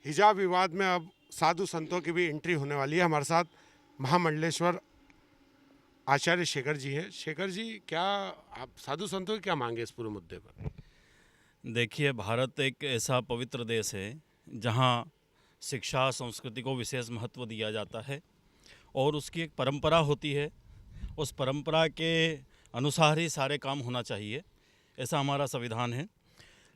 हिजाब विवाद में अब साधु संतों की भी एंट्री होने वाली है। हमारे साथ महामंडलेश्वर आचार्य शेखर जी हैं। शेखर जी, क्या आप साधु संतों की क्या मांगे इस पूरे मुद्दे पर? देखिए, भारत एक ऐसा पवित्र देश है जहाँ शिक्षा संस्कृति को विशेष महत्व दिया जाता है और उसकी एक परंपरा होती है। उस परंपरा के अनुसार ही सारे काम होना चाहिए, ऐसा हमारा संविधान है।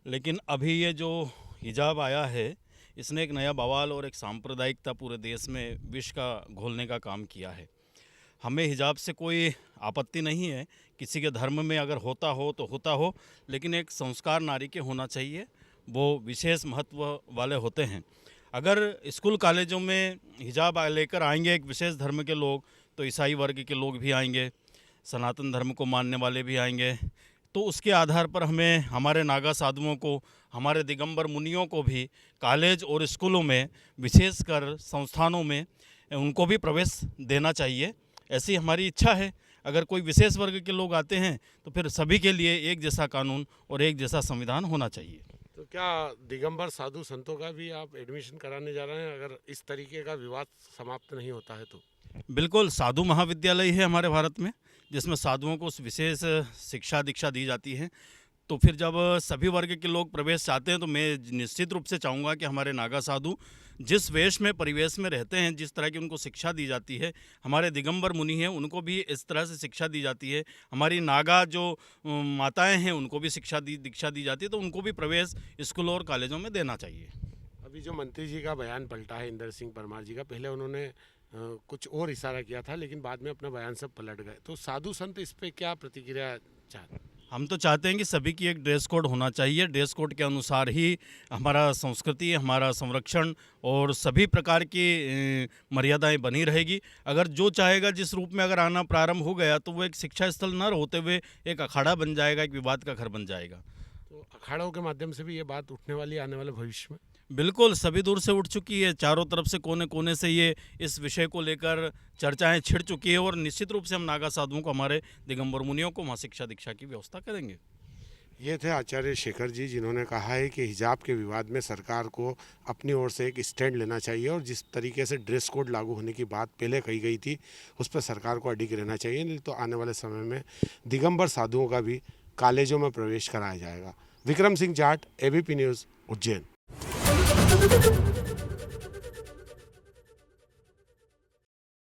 लेकिन अभी ये जो हिजाब आया है, इसने एक नया बवाल और एक सांप्रदायिकता पूरे देश में विष का घोलने का काम किया है। हमें हिजाब से कोई आपत्ति नहीं है, किसी के धर्म में अगर होता हो तो होता हो, लेकिन एक संस्कार नारी के होना चाहिए, वो विशेष महत्व वाले होते हैं। अगर स्कूल कॉलेजों में हिजाब लेकर आएंगे एक विशेष धर्म के लोग, तो ईसाई वर्ग के लोग भी आएंगे, सनातन धर्म को मानने वाले भी आएंगे। तो उसके आधार पर हमें हमारे नागा साधुओं को, हमारे दिगंबर मुनियों को भी कॉलेज और स्कूलों में, विशेषकर संस्थानों में उनको भी प्रवेश देना चाहिए। ऐसी हमारी इच्छा है। अगर कोई विशेष वर्ग के लोग आते हैं तो फिर सभी के लिए एक जैसा कानून और एक जैसा संविधान होना चाहिए। तो क्या दिगंबर साधु संतों का भी आप एडमिशन कराने जा रहे हैं, अगर इस तरीके का विवाद समाप्त नहीं होता है तो? बिल्कुल, साधु महाविद्यालय है हमारे भारत में, जिसमें साधुओं को विशेष शिक्षा दीक्षा दी जाती है। तो फिर जब सभी वर्ग के लोग प्रवेश चाहते हैं तो मैं निश्चित रूप से चाहूँगा कि हमारे नागा साधु जिस वेश में, परिवेश में रहते हैं, जिस तरह की उनको शिक्षा दी जाती है, हमारे दिगंबर मुनि हैं उनको भी इस तरह से शिक्षा दी जाती है। हमारी नागा जो माताएं हैं उनको भी दीक्षा दी जाती है, तो उनको भी प्रवेश स्कूलों और कॉलेजों में देना चाहिए। अभी जो मंत्री जी का बयान पलटा है, इंदर सिंह परमार जी का, पहले उन्होंने कुछ और इशारा किया था, लेकिन बाद में अपना बयान सब पलट गए। तो साधु संत इस पे क्या प्रतिक्रिया चाहते हैं? हम तो चाहते हैं कि सभी की एक ड्रेस कोड होना चाहिए। ड्रेस कोड के अनुसार ही हमारा संस्कृति, हमारा संरक्षण और सभी प्रकार की मर्यादाएं बनी रहेगी। अगर जो चाहेगा, जिस रूप में अगर आना प्रारंभ हो गया, तो वो एक शिक्षा स्थल न होते हुए एक अखाड़ा बन जाएगा, एक विवाद का घर बन जाएगा। तो अखाड़ों के माध्यम से भी ये बात उठने वाली है आने वाले भविष्य में? बिल्कुल, सभी दूर से उठ चुकी है। चारों तरफ से, कोने कोने से ये इस विषय को लेकर चर्चाएं छिड़ चुकी है और निश्चित रूप से हम नागा साधुओं को, हमारे दिगंबर मुनियों को वहाँ शिक्षा दीक्षा की व्यवस्था करेंगे। ये थे आचार्य शेखर जी, जिन्होंने कहा है कि हिजाब के विवाद में सरकार को अपनी ओर से एक स्टैंड लेना चाहिए और जिस तरीके से ड्रेस कोड लागू होने की बात पहले कही गई थी, उस पर सरकार को अडिग रहना चाहिए। नहीं तो आने वाले समय में दिगंबर साधुओं का भी कॉलेजों में प्रवेश कराया जाएगा। Vikram Singh Jat, ABP news, Ujjain.